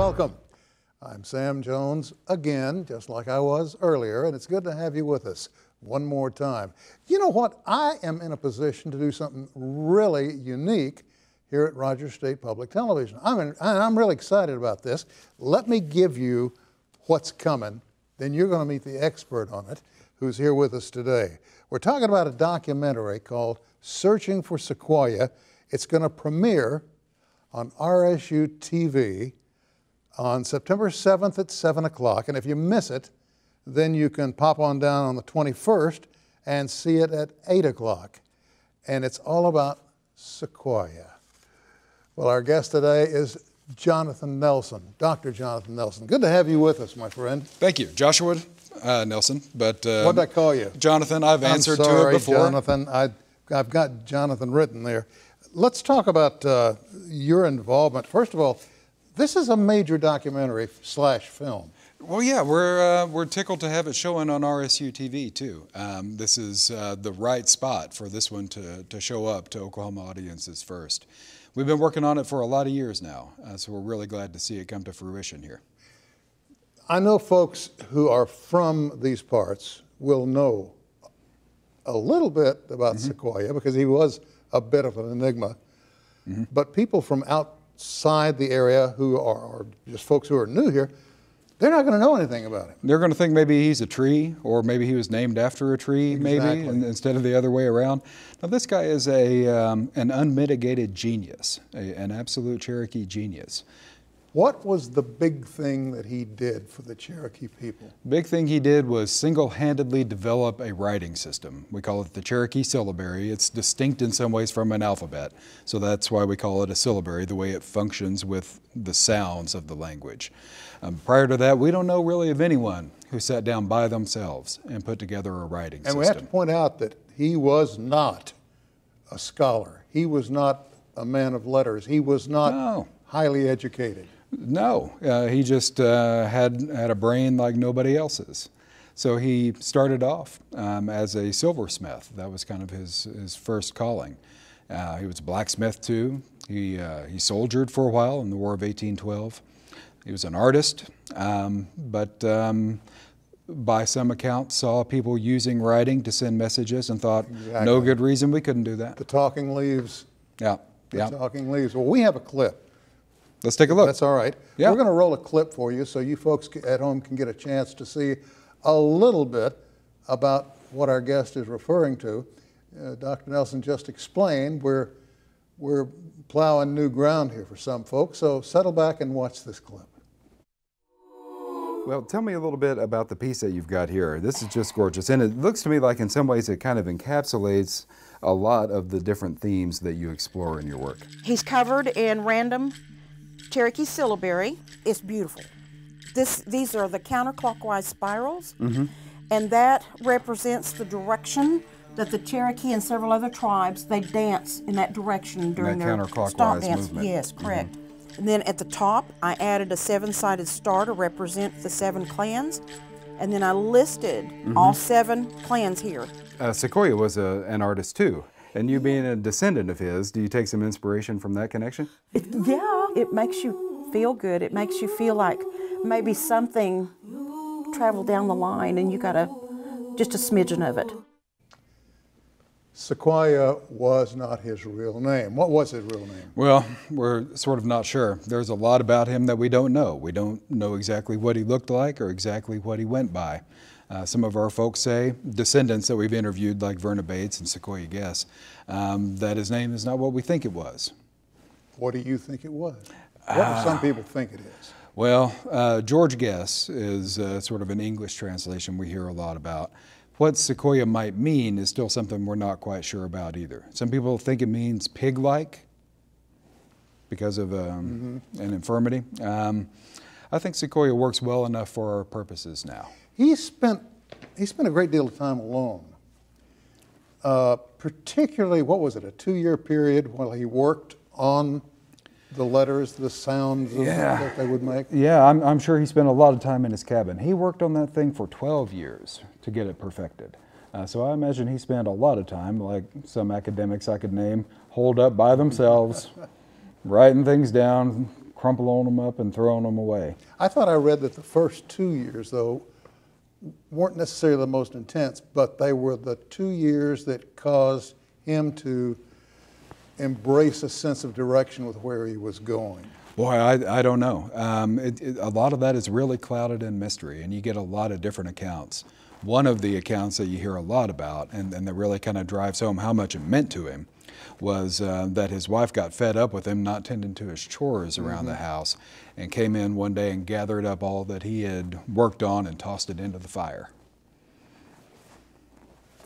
welcome. I'm Sam Jones again, just like I was earlier, and it's good to have you with us one more time. You know what? I am in a position to do something really unique here at Rogers State Public Television. I'm really excited about this. Let me give you what's coming, then you're going to meet the expert on it who's here with us today. We're talking about a documentary called Searching for Sequoyah. It's going to premiere on RSU TV on September 7th at 7 o'clock. And if you miss it, then you can pop on down on the 21st and see it at 8 o'clock. And it's all about Sequoyah. Well, our guest today is Jonathan Nelson, Dr. Jonathan Nelson. Good to have you with us, my friend. Thank you. Joshua Nelson, but... what did I call you? Jonathan. I've answered to it before. Jonathan. I've got Jonathan written there. Let's talk about your involvement. First of all, this is a major documentary / film. Well, yeah, we're tickled to have it showing on RSU TV too. This is the right spot for this one to show up to Oklahoma audiences first. We've been working on it for a lot of years now, so we're really glad to see it come to fruition here. I know folks who are from these parts will know a little bit about Sequoyah because he was a bit of an enigma, but people from outside the area who are just folks who are new here, they're not going to know anything about him. They're going to think maybe he's a tree, or maybe he was named after a tree, maybe, instead of the other way around. Now, this guy is an unmitigated genius, an absolute Cherokee genius. What was the big thing that he did for the Cherokee people? Big thing he did was single-handedly develop a writing system. We call it the Cherokee syllabary. It's distinct in some ways from an alphabet, so that's why we call it a syllabary, the way it functions with the sounds of the language. Prior to that, we don't know really of anyone who sat down by themselves and put together a writing system. And we have to point out that he was not a scholar. He was not a man of letters. He was not highly educated. No, he just had a brain like nobody else's. So he started off as a silversmith. That was kind of his first calling. He was a blacksmith too. He soldiered for a while in the War of 1812. He was an artist, but by some accounts saw people using writing to send messages and thought, no good reason we couldn't do that. The talking leaves. Yeah. The talking leaves. Well, we have a clip. Let's take a look. That's all right. Yeah. We're going to roll a clip for you so you folks at home can get a chance to see a little bit about what our guest is referring to. Dr. Nelson just explained we're plowing new ground here for some folks, so settle back and watch this clip. Well, tell me a little bit about the piece that you've got here. This is just gorgeous, and it looks to me like in some ways it kind of encapsulates a lot of the different themes that you explore in your work. He's covered in random Cherokee syllabary. It's beautiful. These are the counterclockwise spirals, and that represents the direction that the Cherokee and several other tribes, they dance in that direction during their stomp dance. Movement. Yes, correct. And then at the top, I added a 7-sided star to represent the 7 clans, and then I listed all 7 clans here. Sequoyah was an artist too, and you being a descendant of his, do you take some inspiration from that connection? Yeah, it makes you feel good. It makes you feel like maybe something traveled down the line and you got just a smidgen of it. Sequoyah was not his real name. What was his real name? Well, we're sort of not sure. There's a lot about him that we don't know. We don't know exactly what he looked like or exactly what he went by. Some of our folks say, descendants that we've interviewed like Verna Bates and Sequoyah Guess, that his name is not what we think it was. What do you think it was? What do some people think it is? Well, George Guess is sort of an English translation we hear a lot about. What Sequoyah might mean is still something we're not quite sure about either. Some people think it means pig-like because of an infirmity. I think Sequoyah works well enough for our purposes now. He spent a great deal of time alone. Particularly, what was it, a 2-year period while he worked on the letters, the sounds that they would make? Yeah, I'm sure he spent a lot of time in his cabin. He worked on that thing for 12 years to get it perfected. So I imagine he spent a lot of time, like some academics I could name, holed up by themselves, writing things down, crumpling them up and throwing them away. I thought I read that the first 2 years, though, weren't necessarily the most intense, but they were the 2 years that caused him to embrace a sense of direction with where he was going. Boy, I don't know. A lot of that is really clouded in mystery, and you get a lot of different accounts. One of the accounts that you hear a lot about, and that really kind of drives home how much it meant to him, was that his wife got fed up with him not tending to his chores around the house, and came in one day and gathered up all that he had worked on and tossed it into the fire.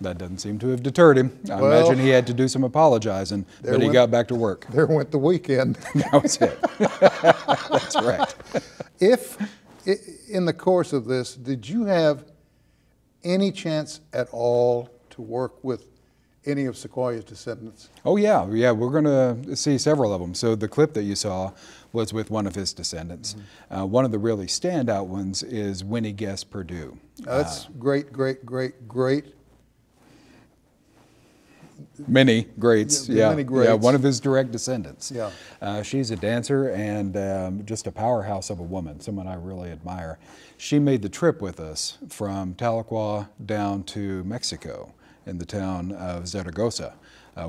That doesn't seem to have deterred him. I imagine he had to do some apologizing, but he got back to work. There went the weekend. That was it. That's right. If, in the course of this, did you have any chance at all to work with any of Sequoyah's descendants? Oh yeah, we're going to see several of them. So the clip that you saw was with one of his descendants. One of the really standout ones is Winnie Guest Perdue. That's great. Many greats, many greats. Yeah, one of his direct descendants. Yeah. She's a dancer and just a powerhouse of a woman, someone I really admire. She made the trip with us from Tahlequah down to Mexico in the town of Zaragoza,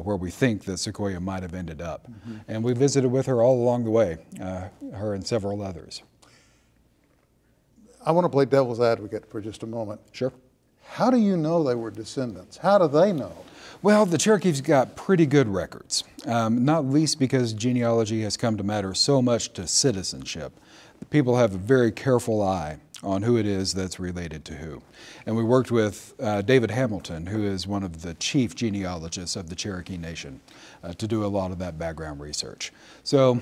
where we think that Sequoyah might have ended up. And we visited with her all along the way, her and several others. I want to play devil's advocate for just a moment. Sure. How do you know they were descendants? How do they know? Well, the Cherokee's got pretty good records, not least because genealogy has come to matter so much to citizenship. People have a very careful eye on who it is that's related to who. And we worked with David Hamilton, who is one of the chief genealogists of the Cherokee Nation, to do a lot of that background research. So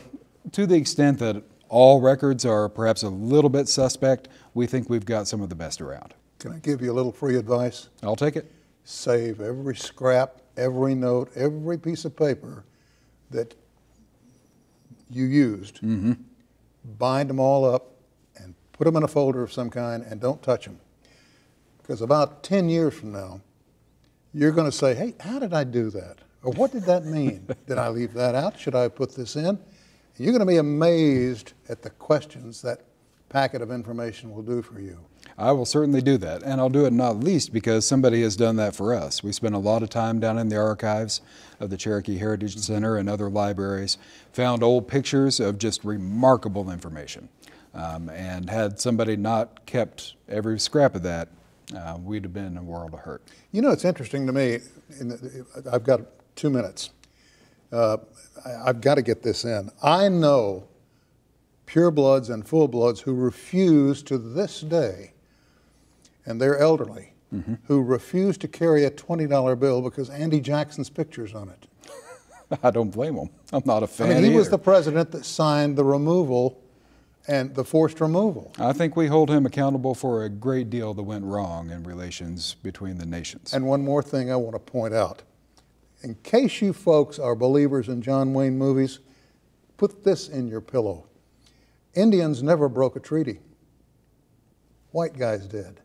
to the extent that all records are perhaps a little bit suspect, we think we've got some of the best around. Can I give you a little free advice? I'll take it. Save every scrap, every note, every piece of paper that you used. Bind them all up and put them in a folder of some kind and don't touch them. Because about 10 years from now, you're going to say, hey, how did I do that? Or what did that mean? Did I leave that out? Should I put this in? And you're going to be amazed at the questions that packet of information will do for you. I will certainly do that, and I'll do it not least because somebody has done that for us. We spent a lot of time down in the archives of the Cherokee Heritage Center and other libraries, found old pictures of just remarkable information, and had somebody not kept every scrap of that, we'd have been in a world of hurt. You know, it's interesting to me, I've got 2 minutes. I've got to get this in. I know purebloods and full-bloods who refuse to this day, and they're elderly, who refuse to carry a $20 bill because Andy Jackson's picture's on it. I don't blame him. I'm not a fan I mean, he was either. the president that signed the removal and the forced removal. I think we hold him accountable for a great deal that went wrong in relations between the nations. And one more thing I want to point out. In case you folks are believers in John Wayne movies, put this in your pillow. Indians never broke a treaty. White guys did.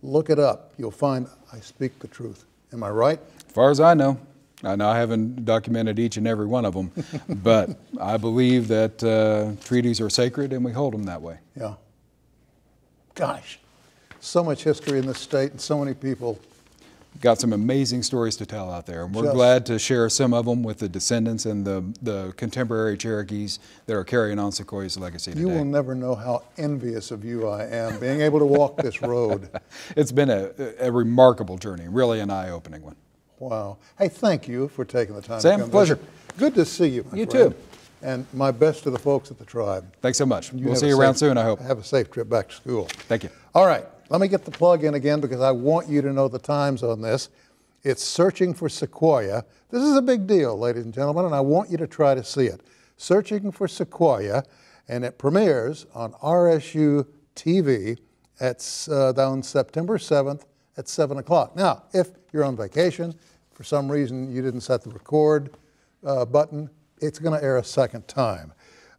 Look it up. You'll find I speak the truth. Am I right? As far as I know I haven't documented each and every one of them, but I believe that treaties are sacred and we hold them that way. Yeah. Gosh, so much history in this state and so many people. Got some amazing stories to tell out there, and we're glad to share some of them with the descendants and the contemporary Cherokees that are carrying on Sequoyah's legacy today. You will never know how envious of you I am, being able to walk this road. It's been a remarkable journey, really an eye-opening one. Wow. Hey, thank you for taking the time Sam, to come pleasure. visit. Good to see you, my You friend. too. And my best to the folks at the tribe. Thanks so much. We'll have see a you around safe- soon, I hope. Have a safe trip back to school. Thank you. All right, let me get the plug in again because I want you to know the times on this. It's Searching for Sequoyah. This is a big deal, ladies and gentlemen, and I want you to try to see it. Searching for Sequoyah, and it premieres on RSU TV on September 7th at 7 o'clock. Now, if you're on vacation, for some reason you didn't set the record button, it's going to air a second time.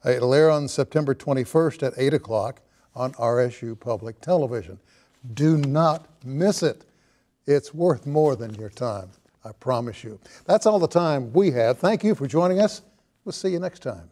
It'll air on September 21st at 8 o'clock on RSU Public Television. Do not miss it. It's worth more than your time, I promise you. That's all the time we have. Thank you for joining us. We'll see you next time.